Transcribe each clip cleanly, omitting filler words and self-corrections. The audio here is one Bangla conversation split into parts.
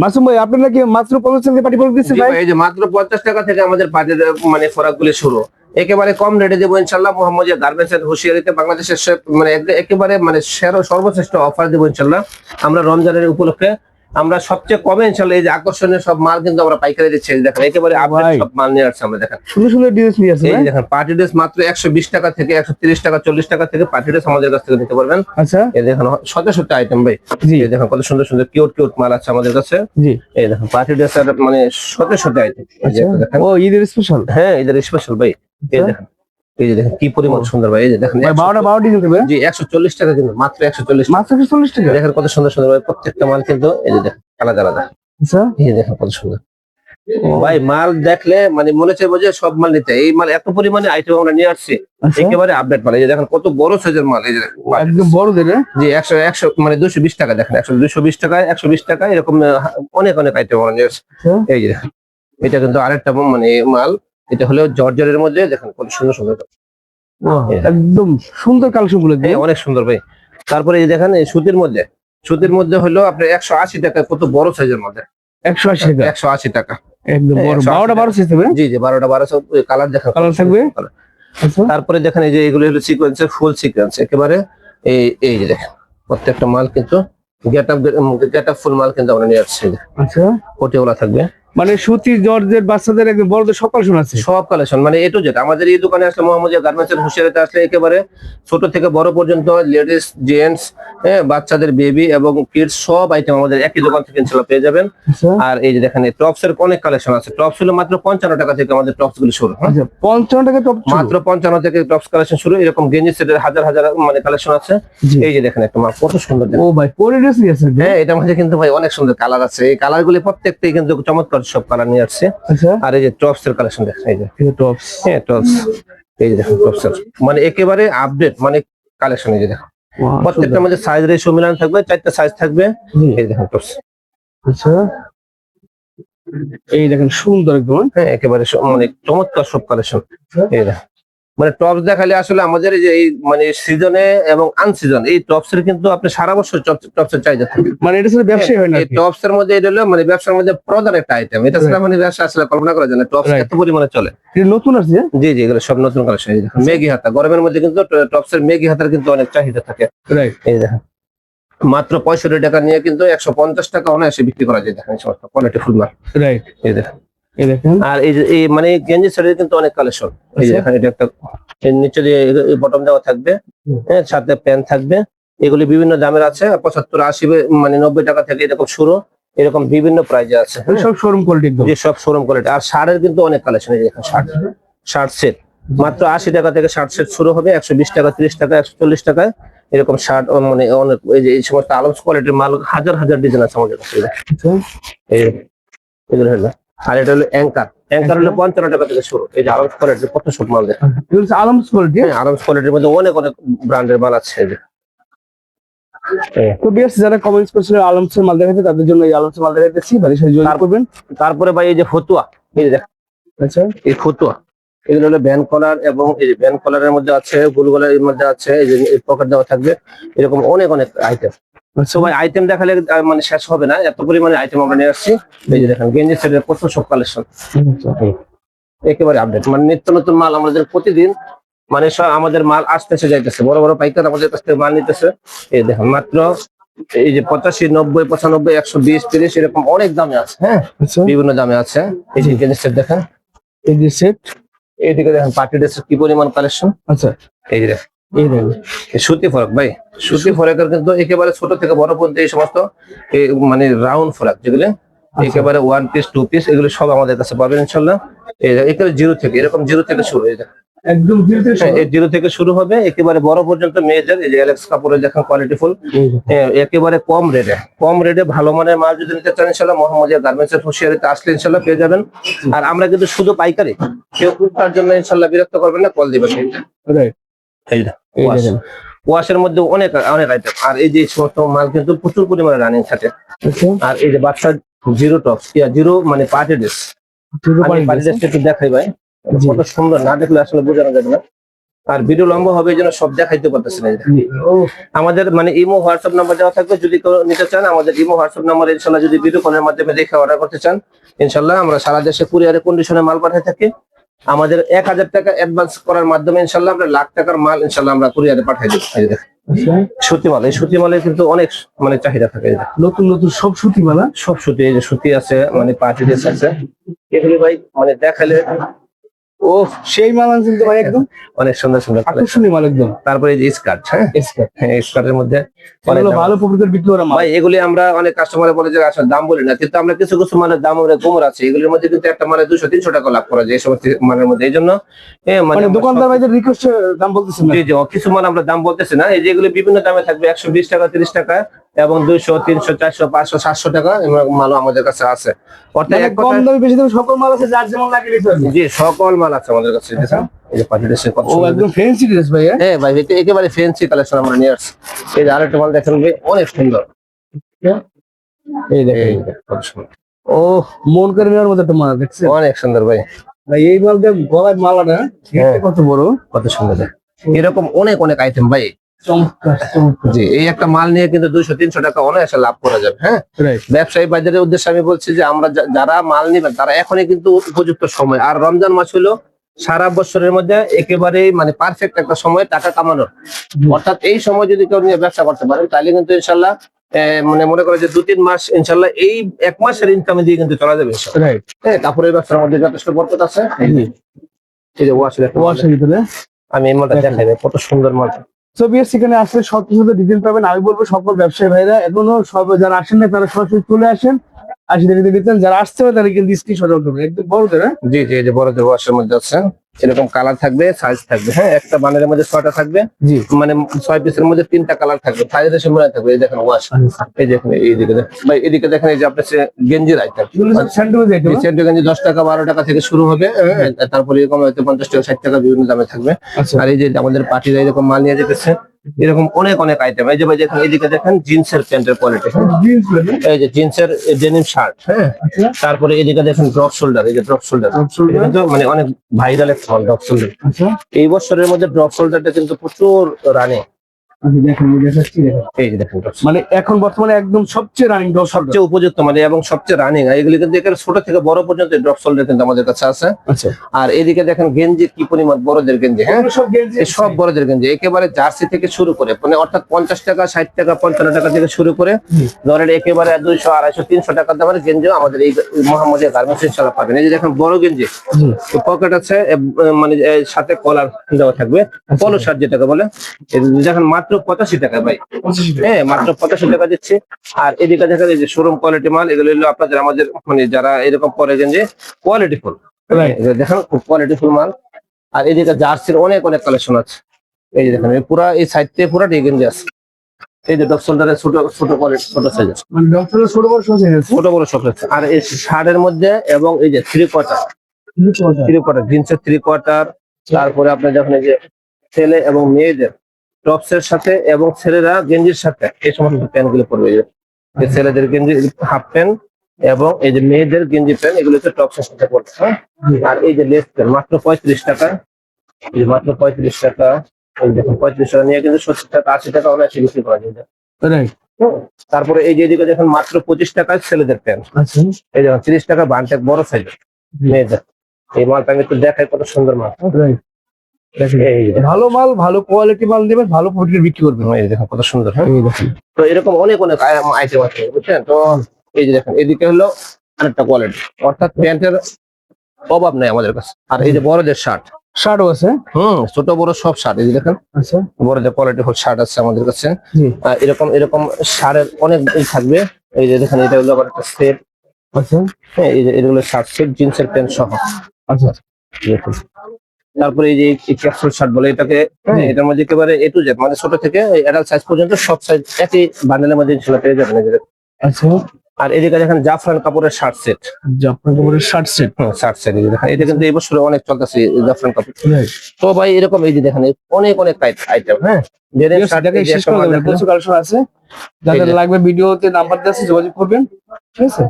মাসুম ভাই আপনি নাকি মাত্র 50 টাকা পার্টি ফ্রক দিচ্ছেন ভাই? এই যে মাত্র 50 টাকা থেকে আমাদের পার্টির মানে ফ্রকগুলি শুরু, একেবারে কম রেটে দেবো ইনশাল্লাহ। মোহাম্মদিয়া গার্মেন্টস এর হুঁশিয়ারিতে বাংলাদেশের মানে একেবারে মানে সর্বশ্রেষ্ঠ অফার দেবো ইনশাল্লাহ। আমরা রমজানের উপলক্ষে আমরা সবচেয়ে কমে ইনশাল্লাহ এই যে আকর্ষণীয় সব মাল কিন্তু আমরা পাইকারি দিচ্ছি। দেখেন একেবারে আপডেট সব মাল নিয়ে আসছে আমরা। দেখেন সুন্দর সুন্দর ড্রেস নিয়ে আসছে। এই দেখেন পার্টি ড্রেস মাত্র 120 টাকা থেকে 130 টাকা 40 টাকা থেকে পার্টি ড্রেস আমাদের কাছ থেকে নিতে পারবেন। আচ্ছা এই দেখেন শত শত আইটেম ভাই। জি এই দেখেন কত সুন্দর সুন্দর কিউট কিউট মাল আছে আমাদের কাছে। জি এই দেখেন পার্টি ড্রেস মানে শত শত আইটেম। দেখেন ও ঈদের স্পেশাল। হ্যাঁ ঈদের স্পেশাল ভাই। এই দেখেন এই যে দেখেন কি পরিমাণ সুন্দর ভাই। এই যে দেখেন 12 ডিজাইন দেবে। জি 140 টাকা কিন্তু মাত্র 140 মাত্র 140 টাকা। দেখেন কত সুন্দর সুন্দর ভাই প্রত্যেকটা মাল কিন্তু এই যে দেখেন আলাদা আলাদা। আচ্ছা এই দেখেন কত সুন্দর ভাই মাল দেখলে মানে মনে চাইবো যে সব মাল নিতে। এই মাল এত পরিমাণে আইটেম আমরা নিয়ে আসছি একেবারে আপডেট মাল। এই যে দেখেন কত বড় সাইজের মাল। এই যে একদম বড় দেবে। জি 100 মানে 220 টাকা। দেখেন 220 টাকায় 120 টাকা এরকম অনেক অনেক আইটেম আমরা নিয়ে আসছি। এই যে দেখেন এটা কিন্তু আরেকটা মানে মাল, এটা হলো জর্জের মধ্যে। দেখেন কত সুন্দর সুন্দর একদম সুন্দর কালেকশন গুলো। অনেক সুন্দর ভাই। তারপরে এই দেখেন এই সুতির মধ্যে, সুতির মধ্যে হলো আপনার 180 টাকা কত বড় সাইজের মধ্যে। 180 টাকা। 180 টাকা একদম বড় 12টা 12 সাইজ হবে। জি জি 12টা 12 কালার দেখেন কালার থাকবে। আচ্ছা তারপরে দেখেন এই যে এগুলো হলো সিকোয়েন্সের ফুল সিকোয়েন্স একেবারে। এই যে দেখেন প্রত্যেকটা মাল কিন্তু গেট আপ ফুল মাল কিন্তু আমরা নিয়ে আসছি। আচ্ছা কোটিওয়ালা থাকবে মানে সুতি জর্জের বাচ্চাদের একদম বড়দের সব কালেকশন আছে। সব কালেকশন মানে এ টু জেড আমাদের এই দোকানে আসলে মোহাম্মদিয়া গার্মেন্টস এর হুঁশিয়ারিতে আসলে একেবারে ছোট থেকে বড় পর্যন্ত লেডিস জেন্টস বাচ্চাদের বেবি এবং কিডস সব আইটেম আমাদের একই দোকান থেকে ইনশাআল্লাহ পেয়ে যাবেন। আর এই যে দেখেন এই টপস এর অনেক কালেকশন আছে। টপস হলো মাত্র 55 টাকা থেকে আমাদের টপস গুলো শুরু। আচ্ছা 55 টাকা টপ মাত্র 55 থেকে টপস কালেকশন শুরু। এরকম গেঞ্জি সেটের হাজার হাজার মানে কালেকশন আছে। এই যে দেখেন একটা মাল কত সুন্দর। ও ভাই কোরি ড্রেস নিয়ে আসছে। হ্যাঁ এটার মধ্যে কিন্তু ভাই অনেক সুন্দর কালার আছে। এই কালার গুলি প্রত্যেকটাই কিন্তু চমৎকার সব কালার নিয়ে আসছে। আচ্ছা আর এই যে টপস এর কালেকশন দেখেন এই যে টপস। হ্যাঁ টপস এই যে দেখেন টপস মানে একেবারে আপডেট মানে কালেকশন। এই যে দেখেন প্রত্যেকটার মধ্যে সাইজ রেশিও মিলানো থাকবে, 4টা সাইজ থাকবে। এই দেখেন টপস। আচ্ছা এই দেখেন সুন্দর একদম। হ্যাঁ একেবারে মানে চমৎকার সব কালেকশন। এই দেখেন মানে টপস দেখালে আসলে আমাদের এই যে এই মানে সিজনে এবং আনসিজন এই টপস এর কিন্তু আপনি সারা বছর টপস এর চাহিদা থাকে। মানে এটা আসলে ব্যবসায়ী হয় না। এই টপস এর মধ্যে এটা হলো মানে ব্যবসার মধ্যে প্রধান একটা আইটেম। এটা ছাড়া মানে ব্যবসা আসলে কল্পনা করা যায় না। টপস এত পরিমাণে চলে। এটা নতুন আছে। জি জি এগুলো সব নতুন কালেকশন। এই দেখেন মেগি হাতা গরমের মধ্যে কিন্তু টপস এর মেগি হাতার কিন্তু অনেক চাহিদা থাকে। রাইট এই দেখেন মাত্র 65 টাকা নিয়ে কিন্তু 150 টাকা অনায়াসে বিক্রি করা যায়। দেখেন সমস্ত কোয়ালিটি ফুল মাল। রাইট এই দেখেন এই দেখেন আর এই যে এই মানে গেঞ্জি সেটের কিন্তু অনেক কালেকশন। এই যে দেখেন এটা একটা এর নিচে দিয়ে বটম দেওয়া থাকবে, হ্যাঁ সাথে প্যান্ট থাকবে। এগুলি বিভিন্ন দামের আছে 75 80 মানে 90 টাকা থেকে এরকম শুরু। এরকম বিভিন্ন প্রাইজে আছে। সব শোরুম কোয়ালিটি একদম। যে সব শোরুম কোয়ালিটি। আর শার্টের কিন্তু অনেক কালেকশন। এই যে দেখেন শার্ট সেট মাত্র 80 টাকা থেকে শার্ট সেট শুরু হবে। 120 টাকা 30 টাকা 140 টাকায় এরকম শার্ট মানে অনেক এই যে এই সমস্ত আলমস কোয়ালিটির মাল হাজার হাজার ডিজাইন আছে আমাদের কাছে। এই এগুলো হলো আর এটা হলো অ্যাঙ্কার হলো 55 টাকা থেকে শুরু। এই যে আলমস কোয়ালিটির কত সব মাল দেখেন। এগুলো আলমস কোয়ালিটি। হ্যাঁ আলমস কোয়ালিটির মধ্যে অনেক অনেক ব্র্যান্ডের মাল আছে। এই যে তো বিয়াস যারা কমেন্টস করছিল আলমসের মাল দেখাতে তাদের জন্য এই আলমসের মাল দেখাইতেছি। ভাই সাথে যোগাযোগ করবেন। তারপরে ভাই এই যে ফতুয়া এই যে দেখেন। আচ্ছা এই ফতুয়া এগুলো হলো ব্যান্ড কলার এবং এই যে ব্যান্ড কলারের মধ্যে আছে, গোল গলার মধ্যে আছে, এই যে পকেট দেওয়া থাকবে। এরকম অনেক অনেক আইটেম। সবাই আইটেম দেখালে মানে শেষ হবে না, এত পরিমাণে আইটেম আমরা নিয়ে আসছি। এই যে দেখেন গেঞ্জি সেটের কত সব কালেকশন একেবারে আপডেট মানে নিত্য নতুন মাল আমাদের প্রতিদিন মানে সব আমাদের মাল আসতেছে যাইতেছে। বড় বড় পাইকার আমাদের কাছ থেকে মাল নিতেছে। এই দেখেন মাত্র এই যে 85 90 95 120 30 এরকম অনেক দামে আছে। হ্যাঁ বিভিন্ন দামে আছে। এই যে গেঞ্জি সেট দেখেন এই যে সেট। এইদিকে দেখেন পার্টি ড্রেসের কি পরিমাণ কালেকশন। আচ্ছা এই যে এই দেখেন সুতি ফরক ভাই। সুতি ফরকের কিন্তু একেবারে ছোট থেকে বড় পর্যন্ত এই সমস্ত মানে রাউন্ড ফরক যেগুলো একেবারে 1 পিস 2 পিস এগুলো সব আমাদের কাছে পাবেন ইনশাআল্লাহ। একেবারে জিরো থেকে এরকম জিরো থেকে শুরু হয়ে যায়। একদম জিরো থেকে শুরু হবে একেবারে বড় পর্যন্ত মেয়েদের। এই যে এলেক্স কাপড়ের দেখেন কোয়ালিটি ফুল একেবারে কম রেটে ভালো মানের মাল যদি নিতে চান ইনশাআল্লাহ মোহাম্মদিয়া গার্মেন্টস এর হুঁশিয়ারিতে আসলে ইনশাআল্লাহ পেয়ে যাবেন। আর আমরা কিন্তু শুধু পাইকারি, কেউ তার জন্য ইনশাআল্লাহ বিরক্ত করবেন না, কল দিবেন। রাইট এই ওয়াশের মধ্যে অনেক অনেক আইটেম। আর এই যে সমস্ত মাল কিন্তু প্রচুর পরিমাণে রানিং থাকে। আর এই যে বাচ্চা জিরো টপস জিরো মানে পার্টি ড্রেস একটু দেখাই ভাই কত সুন্দর, না দেখলে আসলে বোঝানো যাবে না। আর ভিডিও লম্বা হবে এই জন্য সব দেখাইতে পারতেছি না। ও আমাদের মানে ইমো হোয়াটসঅ্যাপ নাম্বার দেওয়া থাকবে, যদি কেউ নিতে চান আমাদের ইমো হোয়াটসঅ্যাপ নাম্বার ইনশাল্লাহ, যদি ভিডিও কলের মাধ্যমে দেখে অর্ডার করতে চান ইনশাল্লাহ আমরা সারা দেশে কুরিয়ারে কন্ডিশনে মাল পাঠিয়ে থাকি। আমাদের 1000 টাকা অ্যাডভান্স করার মাধ্যমে ইনশাল্লাহ আমরা লাখ টাকার মাল ইনশাল্লাহ আমরা কুরিয়ারে পাঠিয়ে দেবো। এই দেখেন আচ্ছা, সুতি মাল, এই সুতি মালের কিন্তু অনেক মানে চাহিদা থাকে। এই দেখেন নতুন নতুন সব সুতি মালা। সব সুতি, এই যে সুতি আছে মানে পার্টি ড্রেস আছে, এগুলি ভাই মানে দেখালে ও সেই মাল আনছেন তো ভাই, একদম অনেক সুন্দর সুন্দর collection। আকর্ষণীয় মাল একদম। তারপরে এই যে স্কার্ট, হ্যাঁ স্কার্ট, হ্যাঁ স্কার্টের মধ্যে অনেক এগুলো দাম। ভালো প্রফিটের বিক্রি করা মাল। ভাই এগুলি আমরা অনেক কাস্টমার বলে যে আসলে দাম বলি না, কিন্তু আমরা কিছু কিছু মালের দাম আমরা কম আছে, এগুলির মধ্যে কিন্তু একটা মানে 200-300 টাকা লাভ করা যায় এই সমস্ত মালের মধ্যে। এই জন্য মানে দোকানদার ভাইদের রিকোয়েস্ট দাম বলতেছেন না। জি জি, কিছু মাল আমরা দাম বলতেছি না, এই যেগুলো বিভিন্ন দামে থাকবে 120 টাকা, 30 টাকা এবং 200, 300, 400, 500, 700 টাকা মালও আমাদের কাছে আছে। অর্থাৎ মানে এক কম কথায় দামে বেশি দামে সকল মাল আছে, যার যেমন লাগে নিতে হবে। জি সকল মাল আছে আমাদের কাছে। দেখেন এই যে পার্টি ড্রেসের কত ও সুন্দর। একদম ফ্যান্সি ড্রেস ভাই। হ্যাঁ ভাই এটা একেবারে ফ্যান্সি কালেকশন আমরা নিয়ে আসছি। এই যে আরেকটা মাল দেখেন ভাই অনেক সুন্দর, এই দেখেন, এই যে কত সুন্দর, ও মন করে নেওয়ার মতো একটা মাল দেখছেন অনেক সুন্দর ভাই, ভাই। এই মাল দিয়ে গলায় মালাটা হ্যাঁ। কত বড়, কত সুন্দর। এরকম অনেক অনেক আইটেম ভাই। চমৎকার চমৎকার। জি এই একটা মাল নিয়ে কিন্তু 200-300 টাকা অনায়াসে লাভ করা যাবে। হ্যাঁ রাইট, ব্যবসায়ী বাজারের উদ্দেশ্যে আমি বলছি যে আমরা যারা মাল নেবেন তারা এখনই কিন্তু উপযুক্ত সময়। আর রমজান মাস হলো সারা বছরের মধ্যে একেবারে মানে পারফেক্ট একটা সময় টাকা কামানোর। অর্থাৎ এই সময় যদি কেউ নিয়ে ব্যবসা করতে পারেন তাহলে কিন্তু ইনশাল্লাহ মানে মনে করে যে 2-3 মাস ইনশাল্লাহ এই 1 মাসের ইনকামে দিয়ে কিন্তু চলা যাবে ইনশাল্লাহ। রাইট। হ্যাঁ কাপড়ের ব্যবসার মধ্যে যথেষ্ট বরকত আছে। এই যে ওয়াশ ওয়াশের ভিতরে আমি এই মালটা দেখাই ভাই, কত সুন্দর মাল। তো বিয়ার সেখানে আসলে সব কিছুতে ডিটেল পাবেন। আমি বলবো সকল ব্যবসায়ী ভাইরা এখনো সব যারা আসেন না তারা সরাসরি চলে আসেন, আসি দেখে দিতেন। যারা আসতে হবে তারা কিন্তু স্ক্রিনশট করবেন, একদম বড়দের। হ্যাঁ জি জি, এই যে বড়দের ওয়াশের মধ্যে আছে এরকম কালার থাকবে, সাইজ থাকবে। হ্যাঁ একটা বান্ডেলের মধ্যে 6টা থাকবে, জি, মানে 6 পিসের মধ্যে 3টা কালার থাকবে, সাইজের সময় থাকবে। এই দেখেন ওয়াশ, এই দেখেন এইদিকে ভাই, এদিকে দেখেন এই যে আপনার গেঞ্জির আইটেম, এগুলো সব স্যান্ডেল আইটেম। সেন্টু গেঞ্জি 10 টাকা 12 টাকা থেকে শুরু হবে। হ্যাঁ, তারপরে এরকম হয়তো 50 টাকা 60 টাকা বিভিন্ন দামে থাকবে। আচ্ছা, আর এই যে আমাদের পার্টিরা এরকম মাল নিয়ে যেতেছে, এরকম অনেক অনেক আইটেম। এই যে ভাই দেখেন এইদিকে দেখেন জিন্সের প্যান্টের কোয়ালিটি, জিন্স লাগে। এই যে জিন্সের ডেনিম শার্ট। হ্যাঁ আচ্ছা, তারপরে এদিকে দেখেন ড্রপ শোল্ডার, এই যে ড্রপ শোল্ডার Drop shoulder। কিন্তু মানে অনেক ভাইরাল একটা মাল ড্রপ শোল্ডার। আচ্ছা, এই বছরের মধ্যে ড্রপ শোল্ডারটা কিন্তু প্রচুর রানিং। আচ্ছা, দেখেন আমি দেখাচ্ছি, দেখেন। এই যে দেখেন drop shoulder। মানে এখন বর্তমানে একদম সবচেয়ে রানিং ডগ সবচেয়ে। সবচেয়ে উপযুক্ত মানে এবং সবচেয়ে রানিং, এগুলি কিন্তু এখানে ছোট থেকে বড় পর্যন্ত ড্রপ শোল্ডার কিন্তু আমাদের কাছে আছে। আচ্ছা, আর এদিকে দেখেন গেঞ্জি কি পরিমাণ বড়দের গেঞ্জি। হ্যাঁ এগুলো সব গেঞ্জি। এই সব বড়দের গেঞ্জি একেবারে জার্সি থেকে শুরু করে মানে অর্থাৎ 50 টাকা 60 টাকা 55 টাকা থেকে শুরু করে ধরেন একেবারে 200 250 300 টাকা দামের গেঞ্জি আমাদের এই মোহাম্মদিয়া গার্মেন্টস ইনশাআল্লাহ পাবেন। এই যে দেখেন বড় গেঞ্জি, জি, পকেট আছে মানে সাথে কলার দেওয়া থাকবে, পলো শার্ট যেটাকে বলে। এই দেখেন মাত্র 85 টাকা ভাই। হ্যাঁ মাত্র 85 টাকা দিচ্ছে। আর এদিকে দেখেন এই যে শোরুম কোয়ালিটি মাল, এগুলো হলো আপনাদের আমাদের মানে যারা এরকম পরে গেঞ্জি কোয়ালিটি ফুল, দেখেন খুব কোয়ালিটি ফুল মাল। আর এদিকে জার্সির অনেক অনেক কালেকশন আছে। এই যে দেখেন পুরা এই সাইড থেকে পুরা গেঞ্জি আছে। এই যে ডগ শোল্ডারের ছোট ছোট কোয়ালিটি ছোট সাইজ আছে, মানে ডক্টরের ছোট বড় সব আছে। ছোট বড় সব আছে। আর এই শার্টের মধ্যে এবং এই যে 3/4 জিন্সের 3/4, তারপরে আপনার যখন এই যে ছেলে এবং মেয়েদের টপসের সাথে এবং ছেলেরা গেঞ্জির সাথে এই সমস্ত প্যান্ট গুলো পরবে। এই যে ছেলেদের গেঞ্জি হাফ প্যান্ট এবং এই যে মেয়েদের গেঞ্জি প্যান্ট এগুলো হচ্ছে টপসের সাথে পড়বে। হ্যাঁ আর এই যে লেস প্যান্ট মাত্র 35 টাকা, এই যে মাত্র 35 টাকা। এই দেখুন 35 টাকা নিয়ে কিন্তু 70 টাকা 80 টাকা অনায়াসে বিক্রি করা যায়। রাইট। তারপরে এই যে এদিকে দেখুন মাত্র 25 টাকায় ছেলেদের প্যান্ট, আচ্ছা, এই দেখুন 30 টাকা বান্টেক বড় সাইজ মেয়েদের। এই মালটা আমি একটু দেখাই কত সুন্দর মাল। রাইট। দেখেন এই যে ভালো মাল, ভালো কোয়ালিটি মাল দেবেন, ভালো প্রফিটে বিক্রি করবেন। এই যে দেখুন কত সুন্দর। হ্যাঁ এই দেখেন, তো এরকম অনেক অনেক আইটেম আছে বুঝছেন। তো এই যে দেখেন এদিকে হলো আরেকটা কোয়ালিটি, অর্থাৎ প্যান্টের অভাব নাই আমাদের কাছে। আর এই যে বড়দের শার্ট, শার্টও আছে। ছোট বড় সব শার্ট, এই যে দেখেন আচ্ছা, বড়দের কোয়ালিটি ফুল শার্ট আছে আমাদের কাছে। জি, এরকম এরকম শার্টের অনেক থাকবে। এই যে দেখেন এটা হলো আবার একটা সেট। আচ্ছা, হ্যাঁ এই যে এগুলো শার্ট সেট জিন্সের প্যান্ট সহ। আচ্ছা, দেখুন তারপরে এই যে ক্যাপসুল শার্ট বলে এটাকে। হ্যাঁ এটার মধ্যে একেবারে এ টু জেড মানে ছোট থেকে অ্যাডাল্ট সাইজ পর্যন্ত সব সাইজ একই বান্ডেলের মধ্যে ইনশাআল্লাহ পেয়ে যাবেন। এই যে দেখুন। আচ্ছা, আর এদিকে দেখেন জাফরান কাপড়ের শার্ট সেট, জাফরান কাপড়ের শার্ট সেট। শার্ট সেট দেখেন এটা কিন্তু এই বছরে অনেক চলতেছে জাফরান কাপড়। রাইট। তো ভাই এরকম এই যে দেখেন অনেক অনেক আইটেম। হ্যাঁ ডেনিম শার্ট এটাকে শেষ করে দেবেন, প্রচুর কালেকশন আছে। যাদের লাগবে ভিডিওতে নাম্বার দেওয়া আছে, যোগাযোগ করবেন। ঠিক আছে।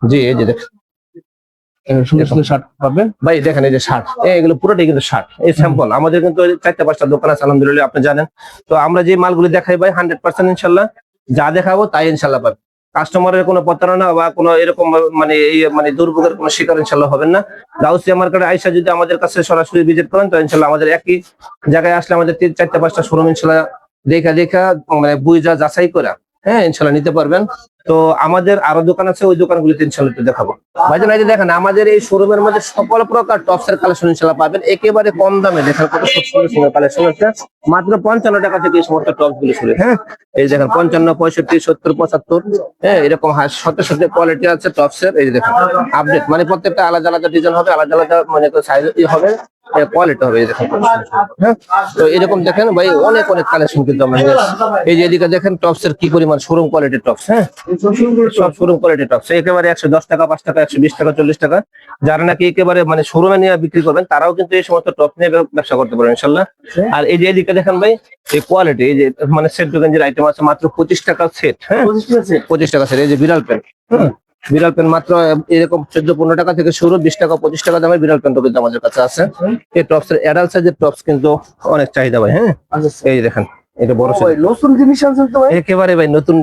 জি এই যে দেখেন সুন্দর সুন্দর শার্ট পাবেন। ভাই দেখেন এই যে শার্ট, এগুলো পুরোটাই কিন্তু শার্ট, এই স্যাম্পল। আমাদের কিন্তু 4-5টা দোকান আছে আলহামদুলিল্লাহ, আপনি জানেন। তো আমরা যে মালগুলি দেখাই ভাই 100% ইনশাল্লাহ যা দেখাবো তাই ইনশাল্লাহ পাবেন। কাস্টমারের কোনো প্রতারণা বা কোনো এরকম মানে এই মানে দুর্ভোগের কোনো শিকার ইনশাল্লাহ হবেন না। গাউসিয়া মার্কেটে আইসা যদি আমাদের কাছে সরাসরি ভিজিট করেন তো ইনশাল্লাহ আমাদের একই জায়গায় আসলে আমাদের 4-5টা শোরুম ইনশাল্লাহ দেখা মানে বুঝা যাচাই করা, হ্যাঁ ইনশাল্লাহ নিতে পারবেন। তো আমাদের আরো দোকান আছে, ওই দোকানগুলিতে ইনশাল্লাহ একটু দেখাবো। ভাইজান এই যে দেখেন আমাদের এই শোরুমের মধ্যে সকল প্রকার টপসের কালেকশন ইনশাল্লাহ পাবেন একেবারে কম দামে। দেখেন কত সুন্দর সুন্দর কালেকশন আছে, মাত্র 55 টাকা থেকে এই সমস্ত টপস গুলি শুরু। হ্যাঁ এই যে দেখেন 55, 65, 70, 75, হ্যাঁ এরকম শত শত কোয়ালিটি আছে টপসের। এই যে দেখেন আপডেট, মানে প্রত্যেকটা আলাদা আলাদা ডিজাইন হবে, আলাদা আলাদা মানে সাইজ হবে, কোয়ালিটি হবে। এই দেখেন হ্যাঁ, তো এরকম দেখেন ভাই অনেক অনেক কালেকশন কিন্তু আমরা নিয়ে আসছি। এই যে এদিকে দেখেন টপসের কি পরিমাণ শোরুম কোয়ালিটির টপস, হ্যাঁ সব শোরুম কোয়ালিটি টপস একেবারে 110 টাকা, 5 টাকা, 120 টাকা, 40 টাকা। যারা নাকি একেবারে মানে শোরুমে নিয়ে বিক্রি করবেন তারাও কিন্তু এই সমস্ত টপ নিয়ে ব্যবসা করতে পারবেন ইনশাল্লাহ। আর এই যে এদিকে দেখেন ভাই এই কোয়ালিটি, এই যে মানে সেট গেঞ্জির আইটেম আছে মাত্র 25 টাকা সেট। হ্যাঁ 25 টাকা সেট। এই যে বিড়াল প্যান্ট, বিড়াল প্যান্ট মাত্র এরকম 14-15 টাকা থেকে শুরু, 20 টাকা 25 টাকা দামের বিড়াল প্যান্টও কিন্তু আমাদের কাছে আছে। এই টপস এর অ্যাডাল্ট সাইজের টপস কিন্তু অনেক চাহিদা ভাই। হ্যাঁ এই যে দেখেন এটা বড় নতুন জিনিস আছে তো ভাই, একেবারে ভাই নতুন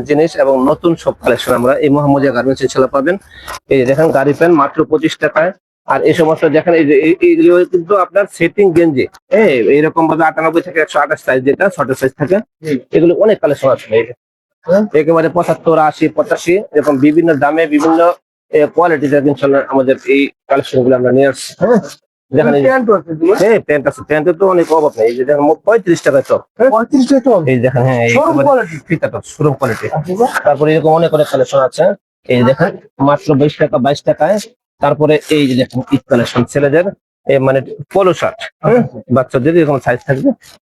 জিনিস এবং নতুন সব কালেকশন আমরা এই মোহাম্মদিয়া গার্মেন্টস ইনশাআল্লাহ পাবেন। এই যে দেখেন গাড়ি প্যান্ট মাত্র 25 টাকায়। আর এই সমস্ত দেখেন এই যে এইগুলো কিন্তু আপনার সেটিং গেঞ্জি, এইরকম ভাবে 98 থেকে 128 সাইজ, যেটা ছোট সাইজ থাকে, এগুলো অনেক কালেকশন আছে। এই যে একেবারে 75, 80, 85 এরকম বিভিন্ন দামে বিভিন্ন কোয়ালিটির ইনশাআল্লাহ আমাদের এই কালেকশন গুলো আমরা নিয়ে আসছি। হ্যাঁ দেখেন হ্যাঁ প্যান্ট আছে, প্যান্টের তো অনেক অভাব নেই। এই যে দেখেন 35 টাকা টপ, 35 টাকা টপ। এই দেখেন হ্যাঁ ফিতা টপ শোরুম কোয়ালিটি। তারপরে এরকম অনেক অনেক কালেকশন আছে। এই যে দেখেন মাত্র 20 টাকা, 22 টাকায়। তারপরে এই যে দেখেন ঈদ কালেকশন ছেলেদের মানে পোলো শার্ট, হ্যাঁ বাচ্চাদের এরকম সাইজ থাকবে,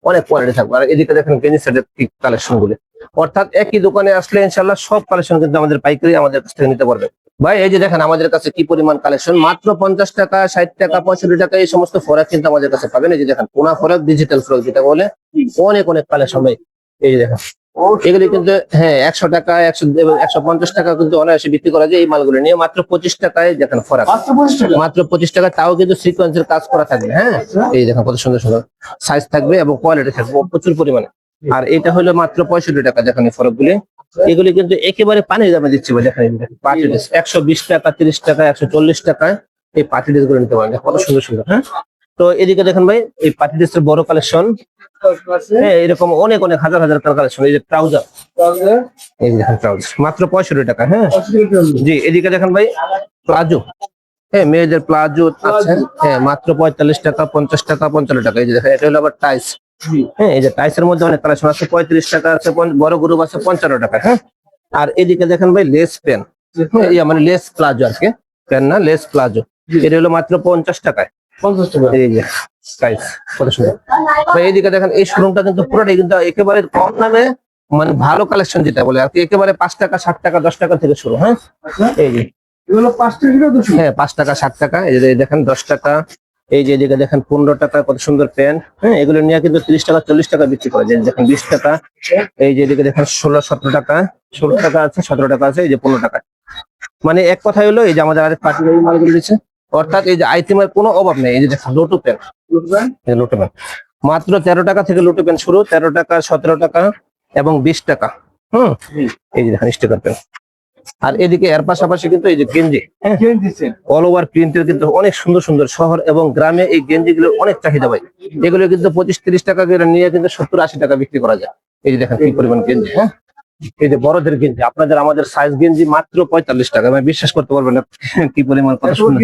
অনেক কোয়ালিটি থাকবে। আর এদিকে দেখেন গেঞ্জি সেটের কালেকশন গুলো, অর্থাৎ একই দোকানে আসলে ইনশাল্লাহ সব কালেকশন কিন্তু আমাদের পাইকারি আমাদের কাছ থেকে নিতে পারবে। ভাই এই যে দেখেন আমাদের কাছে কি পরিমাণ কালেকশন, মাত্র 50 টাকা, 60 টাকা, 65 টাকা এই সমস্ত ফরাক কিন্তু আমাদের কাছে পাবেন। এই যে দেখেন পোনা ফরাক, ডিজিটাল ফরাক যেটা বলে, অনেক অনেক কালেকশন ভাই। এই যে দেখেন এগুলি কিন্তু হ্যাঁ 100 টাকা, 150 টাকা কিন্তু অনায়াসে বিক্রি করা যায় এই মালগুলো নিয়ে। মাত্র 25 টাকায় দেখেন ফরাক, মাত্র 25 টাকা, তাও কিন্তু সিকোয়েন্সের কাজ করা থাকবে। হ্যাঁ এই দেখেন কত সুন্দর সুন্দর সাইজ থাকবে এবং কোয়ালিটি থাকবে প্রচুর পরিমাণে। আর এটা হলো মাত্র 65 টাকা। দেখেন এই ফরাক গুলি, এগুলি কিন্তু একেবারে পানির দামে দিচ্ছি ভাই। দেখেন পার্টি ড্রেস 120 টাকা, 30 টাকা, 140 টাকায় এই পার্টি ড্রেস গুলো নিতে পারেন, কত সুন্দর সুন্দর। হ্যাঁ তো এদিকে দেখেন ভাই এই পার্টি ড্রেসের বড় কালেকশন, হ্যাঁ এরকম অনেক অনেক হাজার হাজার কালেকশন। এই যে ট্রাউজার, এই যে দেখেন ট্রাউজার মাত্র 65 টাকা। হ্যাঁ জি এদিকে দেখেন ভাই প্লাজো, হ্যাঁ মেয়েদের প্লাজো আছে, হ্যাঁ মাত্র 45 টাকা, 50 টাকা, 55 টাকা। এই যে দেখেন এটা হলো আবার টাইস, হ্যাঁ এই যে টাইসের মধ্যে অনেক কালেকশন আছে, 35 টাকা আছে, বড় গ্রুপ আছে 55 টাকা। হ্যাঁ আর এদিকে দেখেন ভাই লেস প্যান, মানে লেস প্লাজো আর কি, প্যান না লেস প্লাজো, এটা হলো মাত্র 50 টাকায়। 50 টাকা। এই যে টাইস কত সুন্দর ভাই। এইদিকে দেখেন এই শোরুমটা কিন্তু পুরোটাই কিন্তু একেবারে কম দামে, মানে ভালো কালেকশন যেটা বলে আর কি, একেবারে 5 টাকা, 60 টাকা, 10 টাকা থেকে শুরু। হ্যাঁ এই যে এগুলো 5 টাকা কিলো 200। হ্যাঁ 5 টাকা, 60 টাকা। এই যে দেখেন 10 টাকা। এই যে এদিকে দেখেন 15 টাকা, কত সুন্দর প্যান্ট। হ্যাঁ এগুলো নিয়ে কিন্তু 30 টাকা, 40 টাকা বিক্রি করা যায়। দেখেন 20 টাকা। এই যে এদিকে দেখেন 16-17 টাকা, 16 টাকা আছে, 17 টাকা আছে, এই যে 15 টাকা। মানে এক কথা হলো এই যে আমাদের আরেক পার্টি মালগুলো দিচ্ছে, অর্থাৎ এই যে আইটেমের কোনো অভাব নেই। এই যে দেখেন লোটো প্যান্ট, লোটো প্যান্ট মাত্র 13 টাকা থেকে লোটো প্যান্ট শুরু, 13 টাকা, 17 টাকা এবং 20 টাকা। এই যে দেখেন স্টিকার প্যান্ট। আর এদিকে এর পাশাপাশি কিন্তু এই যে গেঞ্জি, অল ওভার প্রিন্টের কিন্তু অনেক সুন্দর সুন্দর, শহর এবং গ্রামে এই গেঞ্জি গুলোর অনেক চাহিদা ভাই। এগুলো কিন্তু 25-30 টাকা করে নিয়ে কিন্তু 70-80 টাকা বিক্রি করা যায়। এই যে দেখেন কি পরিমাণ গেঞ্জি। হ্যাঁ এই যে বড়দের গেঞ্জি, আপনাদের আমাদের সাইজ গেঞ্জি মাত্র 45 টাকা, আমি বিশ্বাস করতে পারবেন না কি পরিমাণ, কত সুন্দর।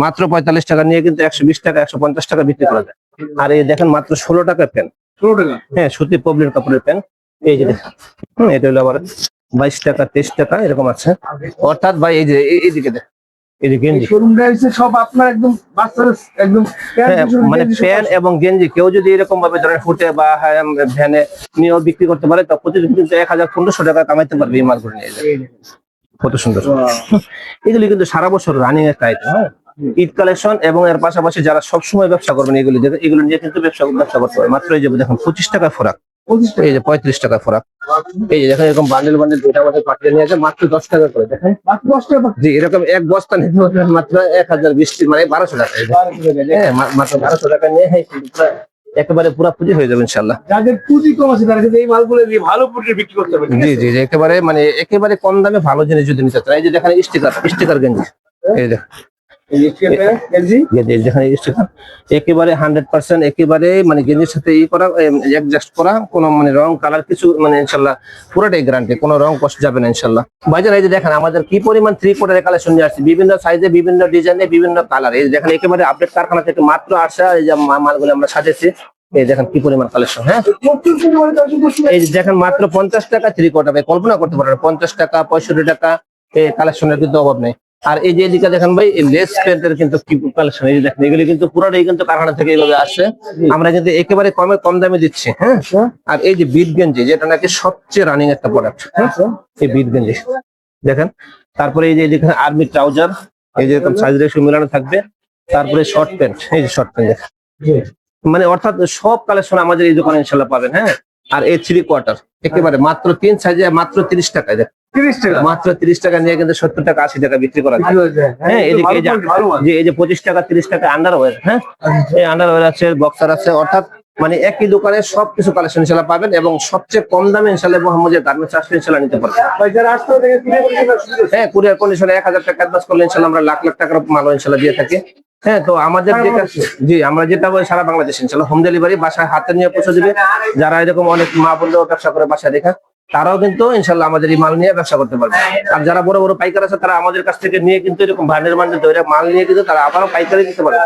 মাত্র 45 টাকা নিয়ে কিন্তু 120 টাকা, 150 টাকা বিক্রি করা যায়। আর এই দেখেন মাত্র 16 টাকা প্যান্ট, 16 টাকা। হ্যাঁ সুতি পবলিন কাপড়ের প্যান্ট। এই যে দেখেন এটা হলো আবার 22 টাকা, 23 টাকা এরকম আছে। অর্থাৎ ভাই এই যে এইদিকে দেখেন এই যে গেঞ্জি, শোরুমটা হচ্ছে সব আপনার একদম বাচ্চাদের একদম মানে প্যান্ট এবং গেঞ্জি কেউ যদি এরকম ভাবে ধরেন ফুটে বা ভ্যানে নিয়েও বিক্রি করতে পারে তো প্রতিদিন কিন্তু 1000-1500 টাকা কামাইতে পারবে এই মালগুলো নিয়ে। কত সুন্দর। এগুলি কিন্তু সারা বছর রানিং একটা আইটেম। হ্যাঁ ঈদ কালেকশন এবং এর পাশাপাশি যারা সবসময় ব্যবসা করবেন এগুলো নিয়ে কিন্তু ব্যবসা করতে পারে। মাত্র এই যে দেখেন 25 টাকা ফরাক, 25 এই যে 35 টাকা ফরাক। এই যে দেখেন এরকম বান্ডেল বান্ডেল দুইটা আমাদের পাঠিয়ে নিয়ে আছে মাত্র 10 টাকা করে। দেখেন মাত্র 10 টাকা। জি, এরকম এক বস্তা নিতে পারবেন মাত্র 1020 মানে 1200 টাকা। এই যে, 12 টাকা। হ্যাঁ মাত্র 1200 টাকা নিয়ে একেবারে পুরো পুঁজি হয়ে যাবে ইনশাল্লাহ। যাদের পুঁজি কম আছে তারা কিন্তু এই মালগুলো দিয়ে ভালো পুঁজি বিক্রি করতে পারবে। জি জি জি, একেবারে মানে একেবারে কম দামে ভালো জিনিস যদি নিতে চান, এই যে দেখেন স্টিকার গেঞ্জি, এই যে যেখানে স্টিকার একেবারে 100% একেবারে মানে গেঞ্জির সাথে করা অ্যাডজাস্ট করা, কোনো মানে রং কালার কিছু মানে ইনশাল্লাহ পুরোটাই গ্যারান্টি, কোনো রং কষ্ট যাবে না ইনশাল্লাহ। ভাইজান এই যে দেখেন আমাদের কি পরিমাণ 3/4 কালেকশন নিয়ে আসছে, বিভিন্ন সাইজে বিভিন্ন ডিজাইনে বিভিন্ন কালার। এই দেখেন একেবারে আপডেট কারখানা থেকে মাত্র আসা এই যে মালগুলো আমরা সাজেছি। এই দেখেন কি পরিমাণ কালেকশন। হ্যাঁ এই যে দেখেন মাত্র 50 টাকা 3/4, ভাই কল্পনা করতে পারেন 50 টাকা 65 টাকা এই কালেকশনের কিন্তু অভাব নেই। আর এই যে এদিকে দেখেন ভাই লেস প্যান্টের কিন্তু কি কালেকশন, এই যে দেখেন এগুলি কিন্তু পুরোটাই কিন্তু কারখানা থেকে এইভাবে আসছে, আমরা কিন্তু একেবারে কম দামে দিচ্ছি। হ্যাঁ আর এই যে বিট গেঞ্জি যেটা নাকি সবচেয়ে রানিং একটা প্রোডাক্ট, এই বিট গেঞ্জি দেখেন। তারপরে এই যে দেখেন আর্মি ট্রাউজার, এই যে এরকম সাইজ রেশিও মিলানো থাকবে। তারপরে শর্ট প্যান্ট, এই যে শর্ট প্যান্ট দেখেন, মানে অর্থাৎ সব কালেকশন আমাদের এই দোকানে ইনশাল্লাহ পাবেন। হ্যাঁ আর এই 3/4 একেবারে মাত্র 3 সাইজে মাত্র 30 টাকা। 30 টাকা মাত্র 30 টাকা নিয়ে কিন্তু 70 টাকা 80 টাকা বিক্রি করা যায়। হ্যাঁ এদিকে এই যে 25 টাকা 30 টাকা আন্ডারওয়্যার। হ্যাঁ এই আন্ডারওয়্যার আছে, বক্সার আছে, অর্থাৎ মানে একই দোকানে সবকিছু কালেকশন ইনশাল্লাহ পাবেন এবং সবচেয়ে কম দামে ইনশাল্লাহ মোহাম্মদের গার্মেন্টস আসলে ইনশাল্লাহ নিতে পারবেন। হ্যাঁ কুরিয়ার কন্ডিশনে 1000 টাকা অ্যাডভান্স করলে ইনশাল্লাহ আমরা লাখ লাখ টাকার মাল ইনশাল্লাহ দিয়ে থাকি। হ্যাঁ তো আমাদের যেটা জি আমরা যেটা বলি সারা বাংলাদেশ ইনশাল্লাহ হোম ডেলিভারি, বাসায় হাতে নিয়ে পৌঁছে দিবে। যারা এরকম অনেক মা বোনরাও ব্যবসা করে বাসায় রেখা, তারাও কিন্তু ইনশাল্লাহ আমাদের এই মাল নিয়ে ব্যবসা করতে পারবে। আর যারা বড় বড় পাইকার আছে তারা আমাদের কাছ থেকে নিয়ে কিন্তু এরকম ভান্ডের ধরে মাল নিয়ে কিন্তু তারা আবারও পাইকারি দিতে পারবে।